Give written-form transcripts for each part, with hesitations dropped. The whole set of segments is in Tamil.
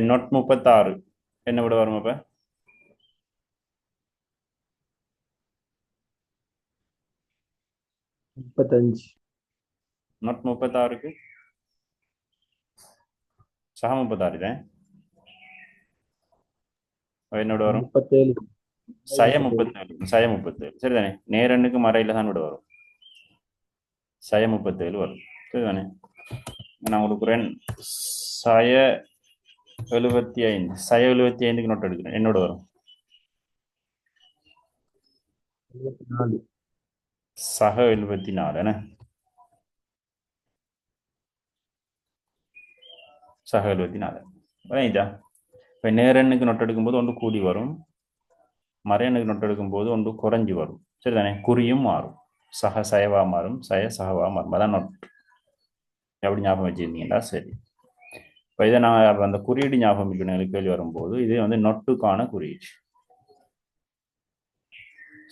நொட் 36 என்ன விட வரும் அப்ப? முப்பத்தஞ்சு. நொட் 36க்கு சக 36 தான். என்னோட வரும் முப்பத்தேழு. சய முப்பத்தேழு. 37. சய 37 சரிதானே. நேரனுக்கு மறையில தான் விட வரும். சய 37 வரும் சரிதானே. நான் கொடுக்குறேன் சய 75. சய 75க்கு நோட் எடுக்கிறேன். என்னோட வரும் 74. சக 74 என்ன. சக 74 ரைட்டா. இப்போ நேரெண்ணுக்கு நொட்டு எடுக்கும்போது ஒன்று கூடி வரும், மறையனுக்கு நொட்டு எடுக்கும்போது ஒன்று குறைஞ்சி வரும் சரிதானே. குறியும் மாறும், சக சயவா மாறும், சய சகவா மாறும். அதான் நொட். எப்படி ஞாபகம் வச்சிருந்தீங்களா சரி. இப்போ இதை நான் அப்போ அந்த குறியீடு ஞாபகம் இருக்கணும் எனக்கு கேள்வி வரும்போது. இது வந்து நொட்டுக்கான குறியீடு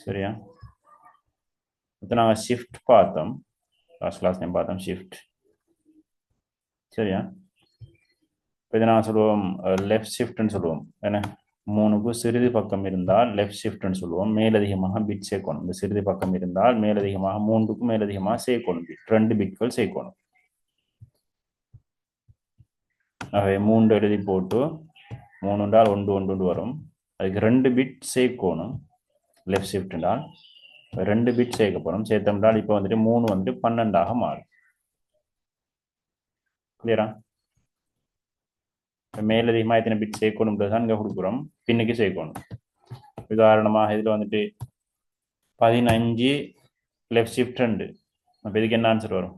சரியா. இப்போ நாங்கள் ஷிஃப்ட் பார்த்தோம், லாஸ்ட் கிளாஸ் நேம் பார்த்தோம் ஷிஃப்ட் சரியா. இப்போ இதை நான் சொல்லுவோம் லெஃப்ட் ஷிஃப்ட்னு சொல்லுவோம் என்ன. மூணுக்கு சிறிது பக்கம் இருந்தால் லெஃப்ட் ஷிஃப்ட்னு சொல்லுவோம். மேலதிகமாக பிட் சேர்க்கணும். இந்த சிறிது பக்கம் இருந்தால் மேலதிகமாக மூன்றுக்கும் மேலதிகமாக சேர்க்கணும். பிட் 2 பிட்கள் சேர்க்கணும். ஆகவே 3 எழுதி போட்டு 3 என்றால் 1 1 வரும். அதுக்கு 2 பிட் சேர்க்கணும். லெஃப்ட் ஷிஃப்ட் என்றால் 2 பிட் சேர்க்கப்படும். சேர்த்தோம்னால் இப்போ வந்துட்டு 3 வந்துட்டு 12ஆக மாறும். கிளியரா. மேலதிகமாக எத்தனை பிட் சேர்க்கணும்ன்றது தான் இங்கே கொடுக்குறோம். பின்னுக்கு சேர்க்கணும். உதாரணமாக இதில் வந்துட்டு 15 லெஃப்ட் ஷிஃப்ட் 2. அப்போ இதுக்கு என்ன ஆன்சர் வரும்?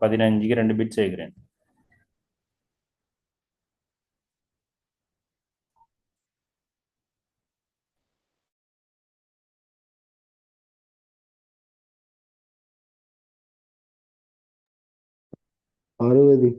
பதினஞ்சுக்கு 2 பிட் சேர்க்கிறேன். அறுபது.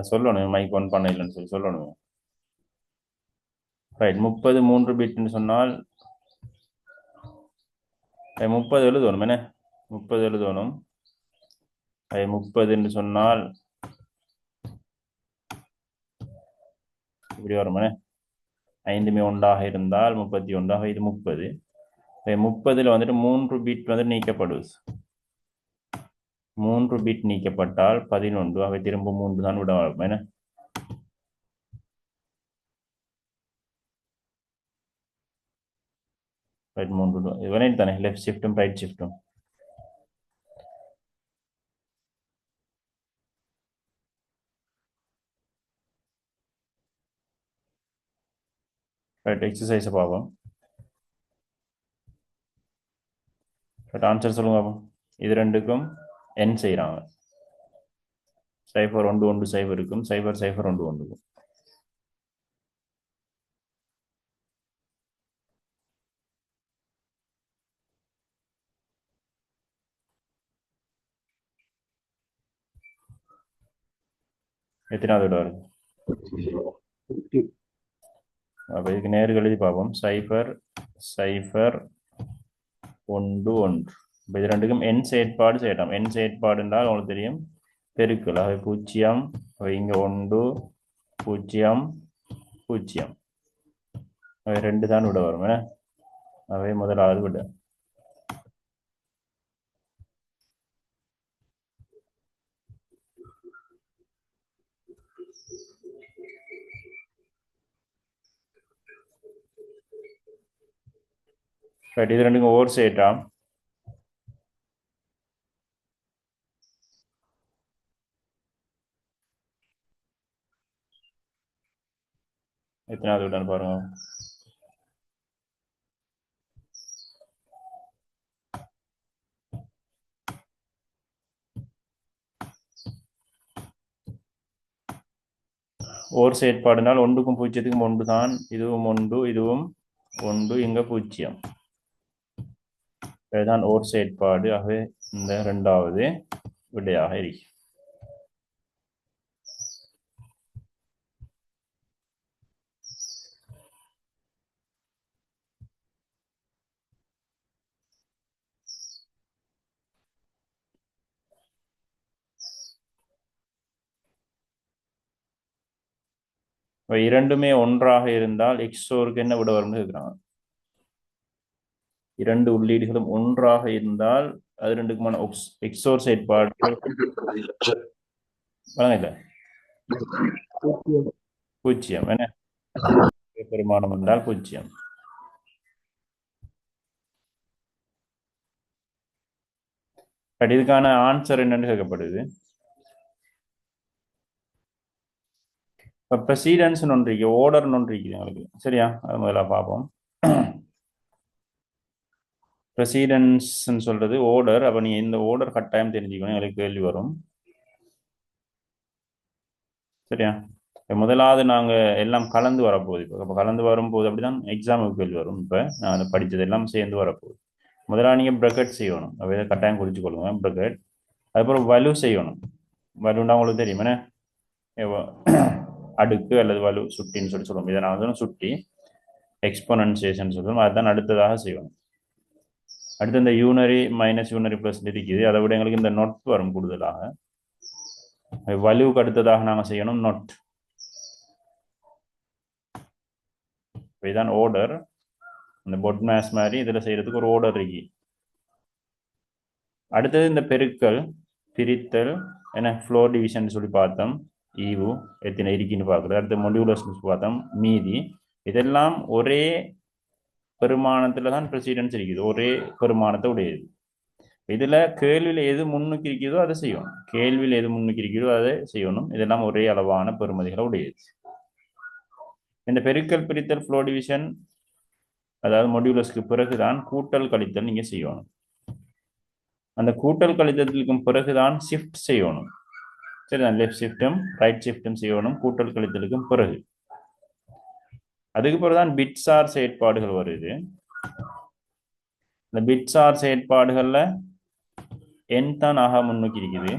சொல்லணும் மைக் ஒன் பண்ண இல்லைன்னு சொல்லி சொல்லணும். ரைட். 30 3 பிட்னு சொன்னால் 30 எழுதணும் என்ன. 30 எழுதணும். 30ன்னு சொன்னால் இப்படி வரும் என்ன. 5மே ஒன்றாக இருந்தால் 31. இது 30. 30ல் வந்துட்டு 3 பிட் வந்து நீக்கப்படுது. 3 பிட் நீக்கப்பட்டால் 11. அவை திரும்ப 3 தான் விட வரும் என்ன. ரைட் 3 இது தானே லெஃப்ட் ஷிஃப்ட்டும் ரைட் ஷிஃப்ட்டும். ரைட் எக்ஸசைஸை பார்ப்போம். ரைட் ஆன்சர் சொல்லுங்க பார்ப்போம். இது ரெண்டுக்கும் என் செய்கிறாங்க. 0 1 1 0 இருக்கும், 0 0 1 1 இருக்கும். எத்தனாவது விட வருது? அப்போ இதுக்கு நேருக்கு எழுதி பார்ப்போம். 0 0 1 1. இப்போ இது ரெண்டுக்கும் என் செயற்பாடு செய்யலாம். என் செயற்பாடு என்றால் உங்களுக்கு தெரியும் பெருக்கல். அவை 0, அவை இங்கே 1 0 0. அவை 2 தான் விட வரும். அவை முதலாவது விட. ரைட் இது ரெண்டுக்கும் ஓர் செய்யட்டாம். எத்தனாவது விட்டான்னு பாருங்க. ஓர் செயற்பாடுனால் 1க்கும் 0க்கும் 1 தான். இதுவும் 1 இதுவும் 1 இங்க 0. இதுதான் ஓர் செயற்பாடு. ஆகவே இந்த இரண்டாவது விடையாக இருக்கு. இரண்டுமே ஒன்றாக இருந்தால் எக்ஸோருக்கு என்ன விட வரும்னு கேட்குறாங்க. இரண்டு உள்ளீடுகளும் ஒன்றாக இருந்தால் அது ரெண்டுக்குமான எக்ஸோர் செயற்பாடு வழங்கல 0. என்ன பெருமானம் என்றால் 0. இதுக்கான ஆன்சர் என்னன்னு கேட்கப்படுது. இப்போ ப்ரெசிடென்ஸ் ஒன்று இருக்கு, ஓர்டர்னு ஒன்று இருக்குது எங்களுக்கு. சரியா, அது முதல்ல பார்ப்போம். ப்ரெசிடென்ஸ்ன்னு சொல்றது ஓர்டர். அப்போ நீங்கள் இந்த ஓர்டர் கட்டாயம் தெரிஞ்சுக்கணும், எங்களுக்கு கேள்வி வரும். சரியா, முதலாவது நாங்கள் எல்லாம் கலந்து வரப்போகுது. இப்போ கலந்து வரும்போது அப்படிதான் எக்ஸாமுக்கு கேள்வி வரும். இப்போ நான் அதை படித்தது எல்லாம் சேர்ந்து வரப்போகுது. முதலாக நீங்கள் ப்ரக்கெட் செய்யணும். அப்போ இதை கட்டாயம் குறித்து கொள்ளுங்க, ப்ரக்கெட். அதுக்கப்புறம் வலு செய்யணும். வலுன்னா உங்களுக்கு தெரியும் என்ன, அடுக்கு அல்லது வலு சுட்டின்னு சொல்லுவோம். இதை நான் வந்து சுட்டி எக்ஸ்போனன்சியேஷன் சொல்லுவோம். அதுதான் அடுத்ததாக செய்யணும். அடுத்து இந்த யூனரி மைனஸ் யூனரி ப்ளஸ் இருக்குது. அதை விட எங்களுக்கு இந்த நொட் வரும் கூடுதலாக. வலுவுக்கு அடுத்ததாக நாங்கள் செய்யணும் நொட். இதுதான் ஓர்டர். இந்த பொட் மேஸ் மாதிரி இதில் செய்யறதுக்கு ஒரு ஓர்டர் இருக்கு. அடுத்தது இந்த பெருக்கல் பிரித்தல் என்ன ஃப்ளோர் டிவிஷன் சொல்லி பார்த்தோம். ஈவு எத்தனை இருக்குன்னு பார்க்குறது. அடுத்து மொடியூலஸ் பார்த்தோம் மீதி. இதெல்லாம் ஒரே பெருமானத்தில் தான் ப்ரெசிடென்ஸ் இருக்குது, ஒரே பெருமானத்தை உடையது. இதில் கேள்வியில் எது முன்னுக்கு இருக்கிறதோ அதை செய்யணும், கேள்வியில் எது முன்னுக்கு இருக்கிறதோ அதை செய்யணும். இதெல்லாம் ஒரே அளவான பெருமதிகளை உடையது. இந்த பெருக்கல் பிரித்தல் ஃப்ளோ டிவிஷன் அதாவது மொடியூலஸ்க்கு பிறகுதான் கூட்டல் கழித்தல் நீங்கள் செய்யணும். அந்த கூட்டல் கழித்தலுக்கும் பிறகுதான் ஷிஃப்ட் செய்யணும். சரிதான், லெஃப்ட் ஷிஃப்டும் ரைட் ஷிஃப்டும் செய்யணும் கூட்டல் கழித்தலுக்கும் பிறகு. அதுக்கு பிறகுதான் பிட்சார் செயற்பாடுகள் வருது. இந்த பிட்சார் செயற்பாடுகளில் என் தான் ஆக முன்னுக்கு இருக்குது.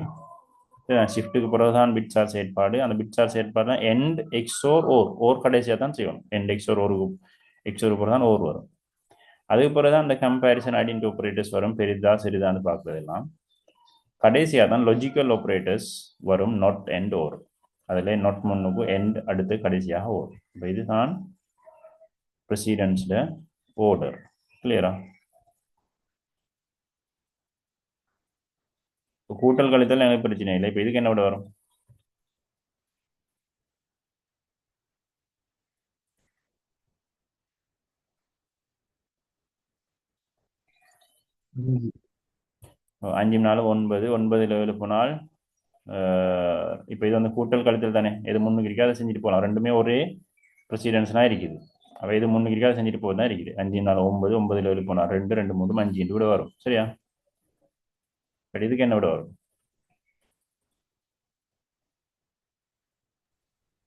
ஷிஃப்ட்டுக்கு பிறகுதான் பிட்சார் செயற்பாடு. அந்த பிட்சார் செயற்பாடு தான் எண்ட் எக்ஸோர் ஓர். ஓர் கடைசியாக தான் செய்யணும். எண்ட் எக்ஸோர் ஓருக்கு எக்ஸோருக்கு பிறகு தான் ஓர் வரும். அதுக்கு பிறகுதான் அந்த கம்பேரிசன் ஐடென்டி ஆப்ரேட்டர்ஸ் வரும், பெரிதா சிறிதான்னு பார்க்குறதெல்லாம். கடைசியாக தான் லாஜிக்கல் ஆப்ரேட்டர்ஸ் வரும், நாட் எண்ட் ஓர். அதில் நாட் முன்னுக்கு எண்ட் அடுத்து கடைசியாக ஓர். இப்போ இதுதான் ப்ரெசிடென்ஸில் ஓர்டர். கிளியரா? இப்போ கூட்டல் கழித்தல் எனக்கு பிரச்சனை இல்லை. இப்போ இதுக்கு என்ன விட வரும்? அஞ்சு நாலு 9, 9 7 போனால் இப்போ இது வந்து கூட்டல் கழித்தல் தானே, எது முன்னுக்கு இருக்கோ அதை செஞ்சுட்டு போகலாம். ரெண்டுமே ஒரே ப்ரெசிடென்ஸ்னா இருக்குது. அவ இது முன்னுக்கு இருக்கா செஞ்சுட்டு போதான் இருக்குது 5 4 9 9 7 போனா 2 2 3 5 கூட வரும் சரியா பட் இதுக்கு என்ன விட வரும்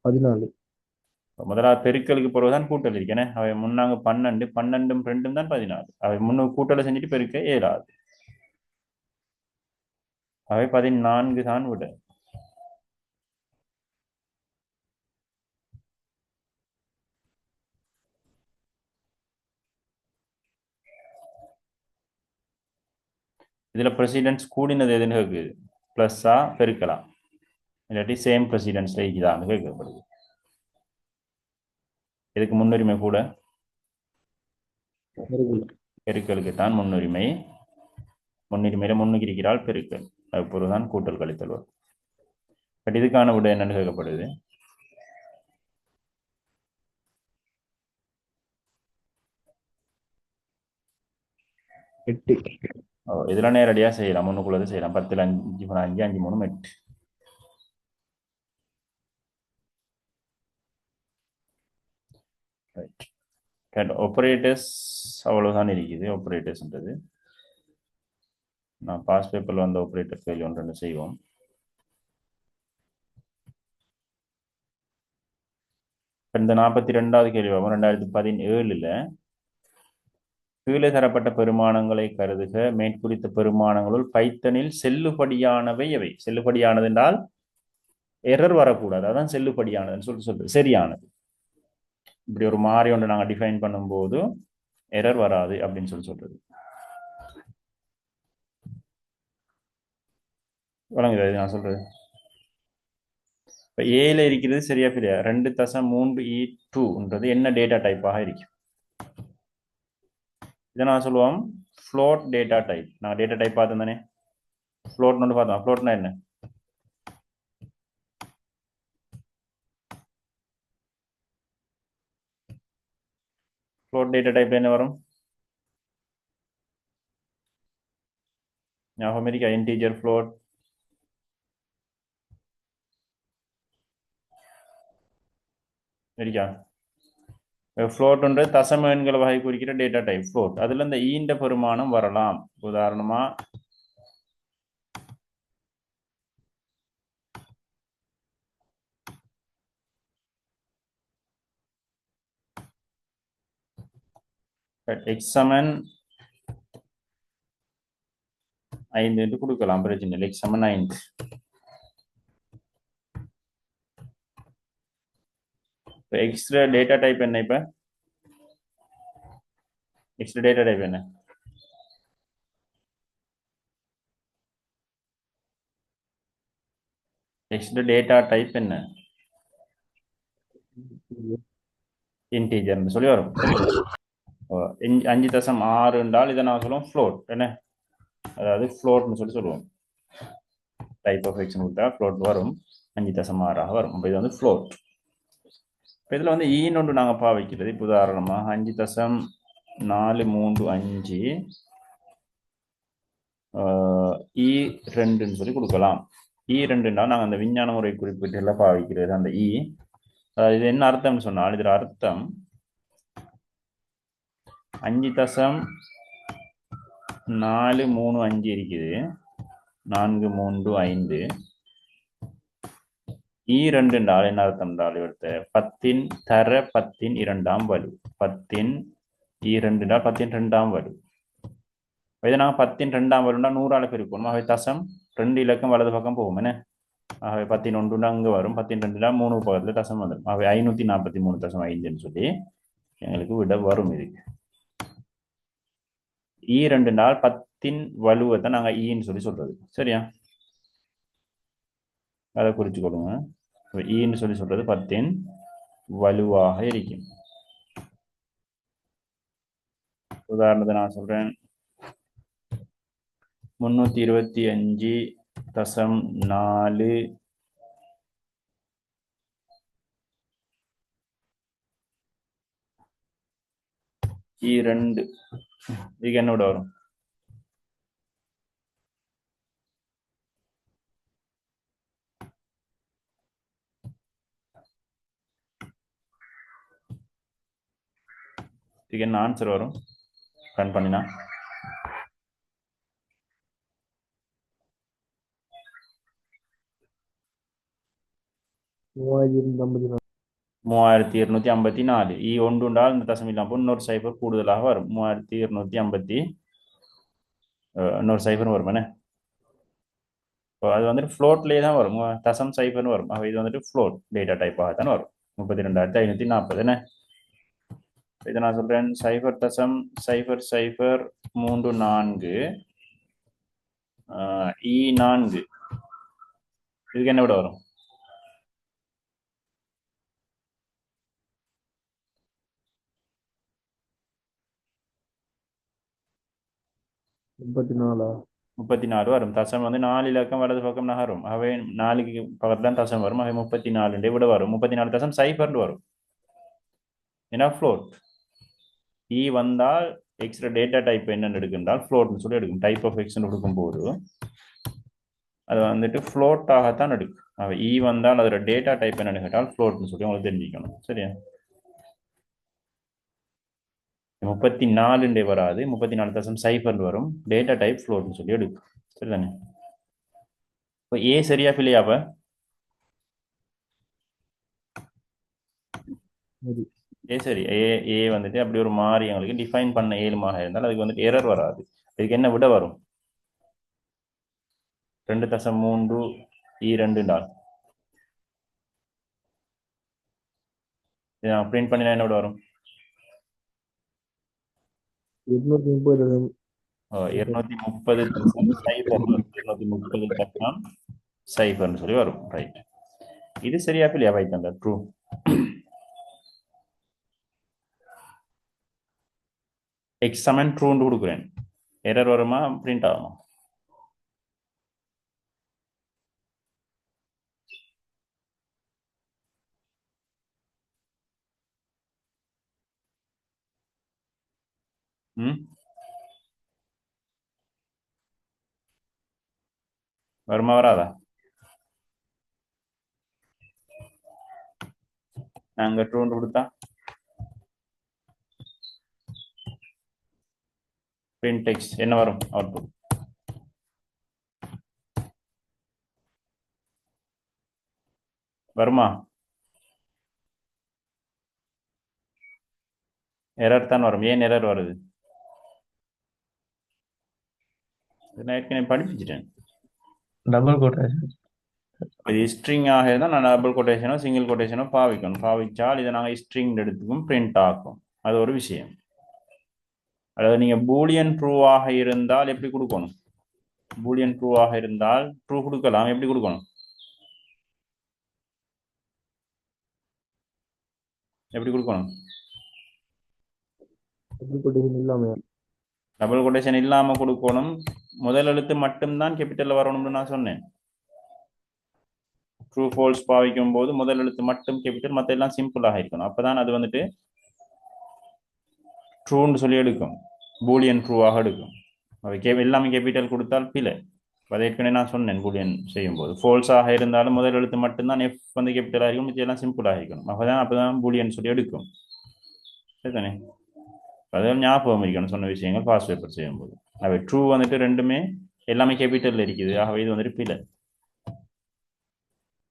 14. முதலாவது பெருக்கலுக்கு பிறகுதான் கூட்டல் இருக்கேனே அவை முன்னாங்க 12 12 2 தான் 14 அவை முன்னு கூட்டலை செஞ்சுட்டு பெருக்க இயலாது அவை 14 தான் விட இதுல பிரசிடென்ட்ஸ் கூடினது எதுன்னு கேட்குது பிளஸ்ஸா பெருக்கலாம் இல்லாட்டி சேம் பிரசிடென்ட்ஸ்ல இருக்குதான்னு கேட்கப்படுது இதுக்கு முன்னுரிமை கூட பெருக்கல். பெருக்கலுக்கு தான் முன்னுரிமை முன்னுரிமையில முன்னுக்கு இருக்கிறால் பெருக்கல் அது பொருள்தான் கூட்டல் கழித்தல் வரும் பட் இதுக்கான விட என்னன்னு கேட்கப்படுது 8. இதெல்லாம் நேரடியா செய்யலாம் முன்னுக்குள்ளது செய்யலாம் 10ல் 5 போனா 5 5 3 8 ரைட் ஆப்பரேட்டர்ஸ் அவ்வளவுதான் இருக்குது ஆப்பரேட்டர்ஸ்ன்றது நான் பாஸ் பேப்பர்ல வந்த ஆப்பரேட்டர் கேள்வி ஒன்று செய்வோம் இந்த 42வது கேள்வி 2017ல் கீழே தரப்பட்ட பெருமானங்களை கருதுக மேற்குறித்த பெருமானங்களுள் பைத்தனில் செல்லுபடியானவை எவை செல்லுபடியானது என்றால் எரர் வரக்கூடாது அதான் செல்லுபடியானதுன்னு சொல்றது சரியானது இப்படி ஒரு மாறி ஒன்று நாங்கள் டிஃபைன் பண்ணும்போது எரர் வராது அப்படின்னு சொல்றது வழங்குது நான் சொல்றது இப்போ ஏல இருக்கிறது சரியா பிரியா 2.3e2ன்றது என்ன டேட்டா டைப்பாக இருக்கு இதை நான் சொல்லுவோம் ஃப்ளோட் டேட்டா டைப் நான் டேட்டா டைப் பார்த்தேன் தானே ஃப்ளோட்னு பார்த்தோம் ஃப்ளோட்னா என்ன ஃப்ளோட் டேட்டா டைப்ல என்ன வரும் ஞாபகம் இருக்கா இன்டீஜர் ஃப்ளோட் இருக்கா ஃப்ளோட்ன்றது தசம எண்களை வகை குறிக்கிற டேட்டா டைப் ஃப்ளோட் அதுல இந்த ஈண்ட பெருமானம் வரலாம் உதாரணமா எக்ஸ் சமன் 5 என்று கொடுக்கலாம் பிரச்சனை இல்லை எக்ஸ் சமன் 5 எக்ஸ்ட்ரா டேட்டா டைப் என்ன இப்ப எக்ஸ்ட்ரா டேட்டா டைப் என்ன எக்ஸ்ட்ரா டேட்டா டைப் என்ன இன்டீஜர்னு சொல்லி வரும் 5.6 என்றால் இதை நான் சொல்லுவோம் ஃப்ளோட் என்ன அதாவது ஃப்ளோட்னு சொல்லுவோம் டைப் ஆஃப் எக்ஸ் கொடுத்தா ஃப்ளோட் வரும் 5.6 வரும் இப்போ இது வந்து ஃப்ளோட் இப்போ இதில் வந்து ஈன்னு ஒன்று நாங்கள் பாவிக்கிறது இப்போ உதாரணமாக 5.435 E2ன்னு சொல்லி கொடுக்கலாம் E2ன்னா நாங்கள் அந்த விஞ்ஞான முறை குறிப்பிட்டு எல்லாம் பாவிக்கிறது அந்த இது என்ன அர்த்தம்னு சொன்னால் இதில் அர்த்தம் 5.435 இருக்குது 435 E2 என்றால் என்ன அர்த்தம் என்றால் இவர்த்த 10 தர 10 2ஆம் வலு 10 E2 என்றால் 10 2ஆம் வலு இதை நாங்கள் 10 2ஆம் வலுன்னா 100ஆல பெருக்கணும் அவை தசம் 2 இலக்கம் வலது பக்கம் போகும் என்ன ஆகவே 11 அங்கே வரும் 12 3 பக்கத்தில் தசம் வந்துடும் ஆகவே 543.5 சொல்லி எங்களுக்கு விட வரும் இதுக்கு E2 நாள் 10 வலுவை தான் நாங்கள் ஈன்னு சொல்றது சரியா அதை குறிச்சு கொள்ளுங்க ஈன்னு சொல்றது 10 வலுவாக இருக்கும் உதாரணத்தை நான் சொல்றேன் 325.4 E2 இதுக்கு என்னோட வரும் இதுக்கு என்ன ஆன்சர் வரும் ரன் பண்ணினா? 3254. 3254. ஒன்று உண்டால் இந்த தசம் இல்லாமல் இன்னொரு சைபர் கூடுதலாக வரும். 3250 இன்னொரு சைபர் வரும் என்ன? அது வந்துட்டு ஃப்ளோட்லேயே தான் வரும். தசம் சைபர்னு வரும். இது வந்துட்டு ஃப்ளோட் டேட்டா டைப்பாக தான் வரும். 32,540 என்ன? இதை நான் சொல்றேன். சைபர் தசம் சைபர் சைபர் 34 E4 இதுக்கு என்ன விட வரும்? முப்பத்தி நாலா? 34 வரும். தசம் வந்து 4 இலக்கம் வலது பக்கம் நகரும். அவை 4க்கு பக்கத்துல தான் தசம் வரும். 34 விட வரும். 34 தசம் சைபர்னு வரும். ஏன்னா ஃப்ளோட் வந்தால் எக்ஸ்ட்ரா டேட்டா டைப் என்னன்னு எடுக்கின்றால் ஃப்ளோட்னு சொல்லி எடுக்கும். டைப் ஆஃப் எக்ஸ்ன்னு எடுக்கும்போது அது வந்துட்டு ஃப்ளோட்டாகத்தான் எடுக்கும். வந்தால் அதோட டேட்டா டைப் என்னன்னு கேட்டால் ஃப்ளோட்னு சொல்லி உங்களுக்கு தெரிஞ்சுக்கணும். சரியா? 34 வராது. 34 தசம் சைபர்னு வரும். டேட்டா டைப் ஃப்ளோட்னு சொல்லி எடுக்கும். சரிதானே? இப்போ சரியா பிள்ளையாப்ப? சரி. வந்துட்டு அப்படி ஒரு மாறி எங்களுக்கு டிஃபைன் பண்ண இயலுமாக இருந்தால் அதுக்கு வந்துட்டு எரர் வராது. இதுக்கு என்ன விட வரும்? 2.3 2 டால் பிரிண்ட் பண்ணினா என்ன விட வரும்? 230. 230 தசம் சைபர் 230 தசம் சைபர்னு சொல்லி வரும். ரைட். இது சரியா இல்லையா? வைத் அந்த ட்ரூ. எக்ஸ் சமன் ட்ரூன்னு கொடுக்குறேன். எரர் வருமா பிரிண்ட் ஆகுமா? வருமா வராதா? நாங்க ட்ரூன்னு கொடுத்தா பிரிண்ட் டெக்ஸ்ட் என்ன வரும்? அவுட்புட் வருமா? எரர் தான் வரும். ஏன் எரர் வருது? நான் ஏற்கனவே படிப்பிச்சிட்டேன். Double quotation. இது ஸ்ட்ரிங் ஆக இருந்தால் நான் டபுள் கொட்டேஷனோ சிங்கிள் கொட்டேஷனோ பாவிக்கணும். பாவிச்சால் இதை நாங்கள் ஸ்ட்ரிங் எடுத்துக்கும் பிரிண்ட் ஆகும். அது ஒரு விஷயம். அதாவது நீங்கள் பூலியன் ட்ரூவாக இருந்தால் எப்படி கொடுக்கணும்? பூலியன் ட்ரூவாக இருந்தால் ட்ரூ கொடுக்கலாம். எப்படி கொடுக்கணும்? எப்படி கொடுக்கணும்? டபுள் கொட்டேஷன் இல்லாம கொடுக்கணும். முதல் எழுத்து மட்டும்தான் கேபிட்டல்ல வரணும்னு நான் சொன்னேன். ட்ரூ ஃபால்ஸ் பாவிக்கும் போது முதல் எழுத்து மட்டும் கேபிட்டல், மற்ற எல்லாம் சிம்பிளாக இருக்கணும். அப்பதான் அது வந்துட்டு ட்ரூன்னு சொல்லி எடுக்கும். பூலியன் ட்ரூவாக எடுக்கும். எல்லாமே கேபிட்டல் கொடுத்தால் பிழை. அதை ஏற்கனவே நான் சொன்னேன். பூலியன் செய்யும் போது ஃபால்ஸாக இருந்தாலும் முதல் எழுத்து மட்டும்தான் எஃப் வந்து கேபிட்டலாக இருக்கும், மிச்சம் எல்லாம் சிம்பிளாக இருக்கணும். அப்பதான் பூலியன் சொல்லி எடுக்கும். சரிதானே? அதெல்லாம் ஞாபகம் இருக்கணும் சொன்ன விஷயங்கள் பாஸ் பேப்பர் செய்யும்போது. அவை ட்ரூ வந்துட்டு ரெண்டுமே எல்லாமே கேபிட்டல்ல இருக்குது. ஆகவே இது வந்துட்டு பிழை.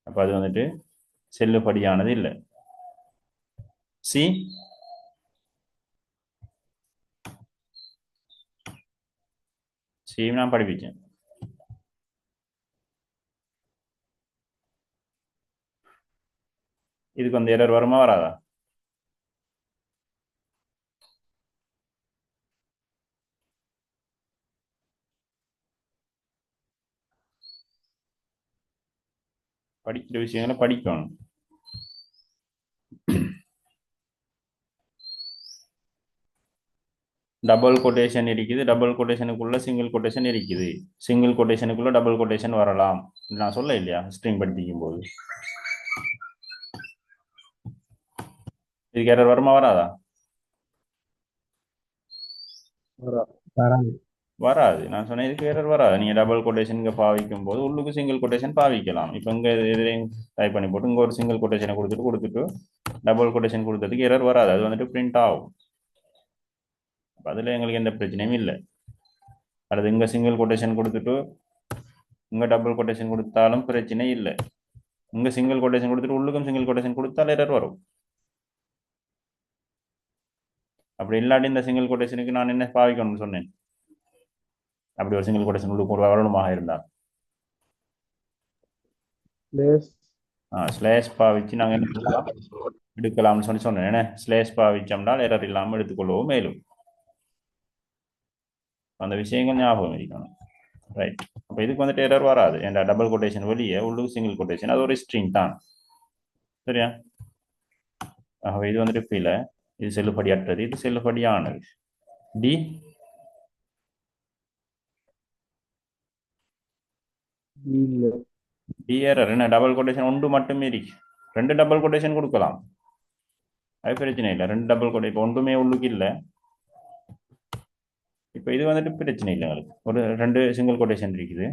அப்ப அது வந்துட்டு செல்லுபடியானது இல்லை. சி நான் படிப்பிச்சேன். இதுக்கு வந்து எரர் வருமா வராதா? படிக்கிற விஷயங்களை படிக்கணும். டபுள் கொட்டேஷன் இருக்குது. டபுள் கொட்டேஷனுக்குள்ள சிங்கிள் கொட்டேஷன் இருக்குது. சிங்கிள் கொட்டேஷனுக்குள்ள டபுள் கொட்டேஷன் வரலாம். நான் சொல்ல இல்லையா ஸ்ட்ரிங் படிக்கும் போது? இதுக்கு எரர் வருமா வராதா? வராது. நான் சொன்னேன் இதுக்கு எரர் வராது. நீங்க டபுள் கொட்டேஷனுக்கு பாவிக்கும் போது உள்ளுக்கு சிங்கிள் கொட்டேஷன் பாவிக்கலாம். இப்போ இங்க எதிரையும் டைப் பண்ணி போட்டு இங்க ஒரு சிங்கிள் கொட்டேஷனை கொடுத்துட்டு டபுள் கொட்டேஷன் கொடுத்ததுக்கு எரர் வராது. அது வந்துட்டு பிரிண்ட் ஆகும். அதில் எங்களுக்கு எந்த பிரச்சனையும் இல்லை. அடுத்து இங்கே சிங்கிள் கொட்டேஷன் கொடுத்துட்டு இங்கே டபுள் கொட்டேஷன் கொடுத்தாலும் பிரச்சனை இல்லை. இங்கே சிங்கிள் கொட்டேஷன் கொடுத்துட்டு உள்ளுக்கும் சிங்கிள் கொட்டேஷன் கொடுத்தால் எரர் வரும். அப்படி இல்லாட்டி இந்த சிங்கிள் கொட்டேஷனுக்கு நான் என்ன பாவிக்கணும்னு சொன்னேன். அப்படி ஒரு சிங்கிள் கொட்டேஷன் உள்ளுக்கு ஒரு வரணுமாக இருந்தால் ஸ்லேஷ் பாவிச்சு நாங்கள் என்ன செய்யலாம் எடுக்கலாம்னு சொன்னேன். என்ன ஸ்லேஷ் பாவிச்சோம்னால் எரர் இல்லாமல் எடுத்துக்கொள்ளவும் மேலும். அந்த விஷயங்கள் ஞாபகம் இருக்கணும். ரைட். அப்போ இதுக்கு வந்துட்டு எரர் வராது. ஏன்டா டபுள் கொட்டேஷன் வெளியே உள்ளுக்கு சிங்கிள் கொட்டேஷன் அது ஒரு ஸ்ட்ரிங் தான். சரியா? ஆகவே இது வந்துட்டு கீழே இது செல்லுபடியற்றது, இது செல்லுபடியானது. டி டி எரர் என்ன டபுள் கொட்டேஷன் ஒன்று மட்டுமே இருக்கு. 2 டபுள் கொட்டேஷன் கொடுக்கலாம், அது பிரச்சனை இல்லை. 2 டபுள் கொட்டேஷன் இப்போ ஒன்றுமே உள்ளுக்கு இல்லை. இப்போ இது வந்துட்டு பிரச்சனை இல்லை. எங்களுக்கு ஒரு 2 சிங்கிள் கொட்டேஷன் இருக்குது,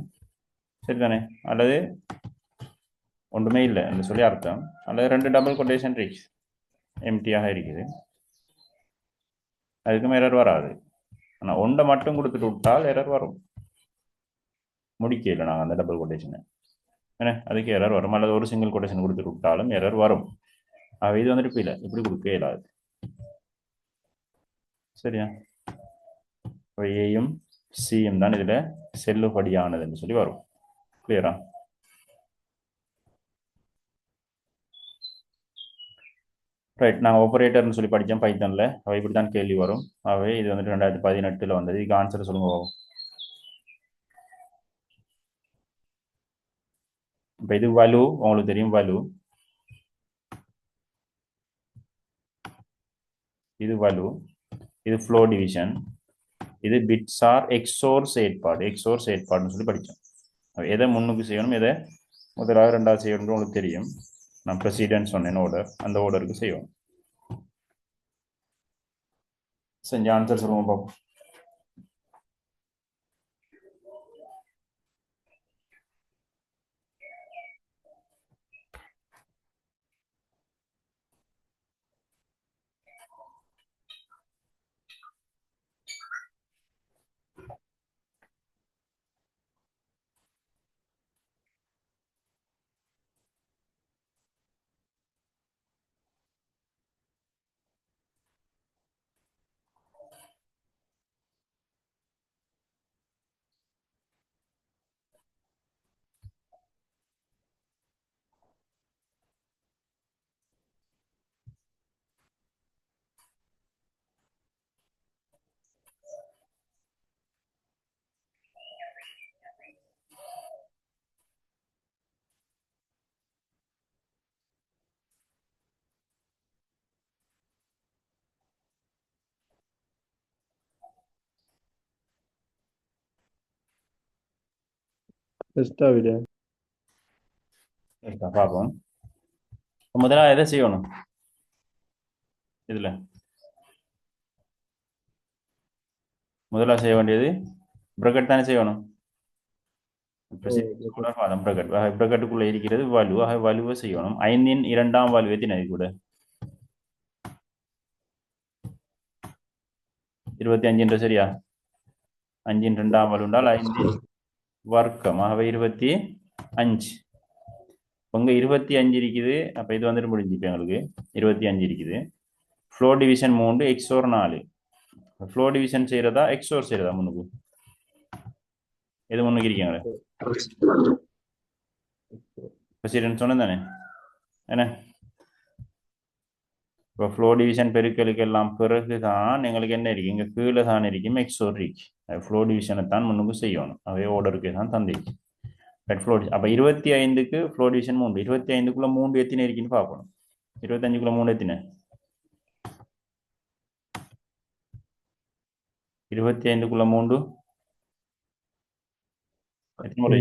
சரிதானே? அல்லது ஒன்றுமே இல்லை என்று சொல்லி அர்த்தம். அல்லது 2 டபுள் கொட்டேஷன் இருக்கு, எம்டியாக இருக்குது, அதுக்கும் எரர் வராது. ஆனால் ஒன்றை மட்டும் கொடுத்துட்டு விட்டால் எரர் வரும். முடிக்கல நாங்கள் அந்த டபுள் கொட்டேஷனை, ஏன்னா அதுக்கு எரர் வரும். அல்லது ஒரு சிங்கிள் கொட்டேஷன் கொடுத்துட்டு விட்டாலும் எரர் வரும். இது வந்துட்டு இல்லை, இப்படி கொடுக்க இயலாது. சரியா? ஏயும் சியும் தான் இதில் செல்லுபடியானதுன்னு சொல்லி வரும். கிளியரா? ரைட். நாங்கள் ஆப்பரேட்டர்னு சொல்லி படித்தோம் பைத்தனில். அவை இப்படி தான் கேள்வி வரும். அவை இது வந்துட்டு 2018 வந்தது. இதுக்கு ஆன்சர் சொல்லுங்க. இப்போ இது வலு, உங்களுக்கு தெரியும் வலு. இது வலு, இது ஃப்ளோ டிவிஷன், இது பிட்ஸ் ஆர் எக்ஸோர் செயற்பாடு. எக்ஸோர் செயற்பாடுன்னு சொல்லி படித்தோம். எதை முன்னுக்கு செய்யணும், எதை முதலாவது ரெண்டாவது செய்யணும் உங்களுக்கு தெரியும். நான் ப்ரெசிடென்ட் சொன்னேன் ஆர்டர், அந்த ஆர்டருக்கு செய்யணும். செஞ்ச ஆன்சர் சொல்லுங்க பாப்போம். பார்ப்போம். முதல்ல எதை செய்யணும் இதுல? முதல்ல செய்ய வேண்டியது பிரக்கெட் தானே செய்யணும். பிரக்கெட்டுக்குள்ள இருக்கிறது வலு. வலுவை செய்யணும். 5 இன் 2ஆம் வலு எத்தினது கூட 25 சரியா? 5 இன் 2ஆம் வலு என்றால் 5 வர்க்கம். 25. உங்க 25 இருக்குது. அப்ப இது வந்துட்டு முடிஞ்சுட்டு எங்களுக்கு 25 இருக்குது. Flow division 3, XOR 4. Flow division செய்யறதா எக்ஸோர் செய்யறதா? முன்னுக்கு எது முன்னுக்கு இருக்கீங்களே? பிரசிடென்ட் சொன்னது தானே என்ன? இப்போ ஃப்ளோ டிவிஷன் பெருக்கலுக்கு எல்லாம் பிறகு தான் எங்களுக்கு என்ன இருக்கு, இங்கே கீழே தான் இருக்கும் எக்ஸோர் இருக்கு. ஃப்ளோ டிவிஷனை தான் முன்னுக்கு செய்யணும். அவே ஓர்டருக்கு தான் தந்திருக்கு. ஃப்ளோ அப்போ 25க்கு ஃப்ளோ டிவிஷன் 3. 25க்குள்ள 3 எத்தினே இருக்குன்னு பார்க்கணும். 25க்குள்ள 3 எத்தினே? 25க்குள்ள 3 எத்தனை முறை?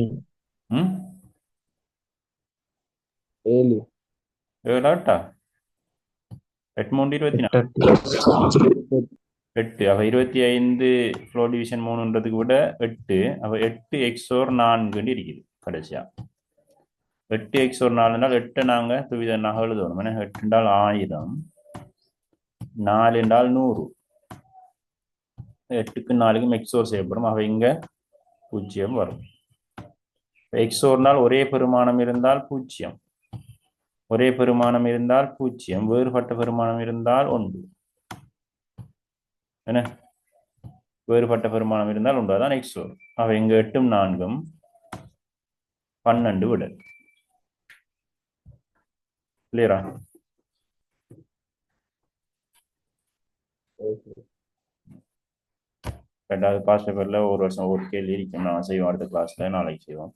7 8. 8 24. 8. அப்போ 25 ஃப்ளோ டிவிஷன் 3ன்றதுக்கு விட 8. அப்போ 8 எக்ஸோர் 4 இருக்குது கடைசியா. 8 எக்ஸோர் 4 8 நாங்கள் துவிதனாக எழுதணும். 8 என்றால் 1000, 4 என்றால் 100. 8க்கு 4க்கும் எக்ஸோர் செய்யப்படும். அவை இங்க 0 வரும். எக்ஸோர்னால் ஒரே பெருமானம் இருந்தால் 0, ஒரே பெருமானம் இருந்தால் 0, வேறுபட்ட பெருமானம் இருந்தால் 1. என்ன, வேறுபட்ட பெருமானம் இருந்தால் 1, அதான் எக்ஸோர். அவை இங்க 8ம் 4ம் 12 விட. கிளியரா? ரெண்டாவது பாஸ்ட் பேப்பர்ல ஒரு வருஷம் ஒரு கேள்வி இருக்கும். நான் செய்வோம் அடுத்த கிளாஸ்ல, நாளைக்கு செய்வோம்.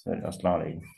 சரி, அஸ்ஸலாமு அலைக்கும்.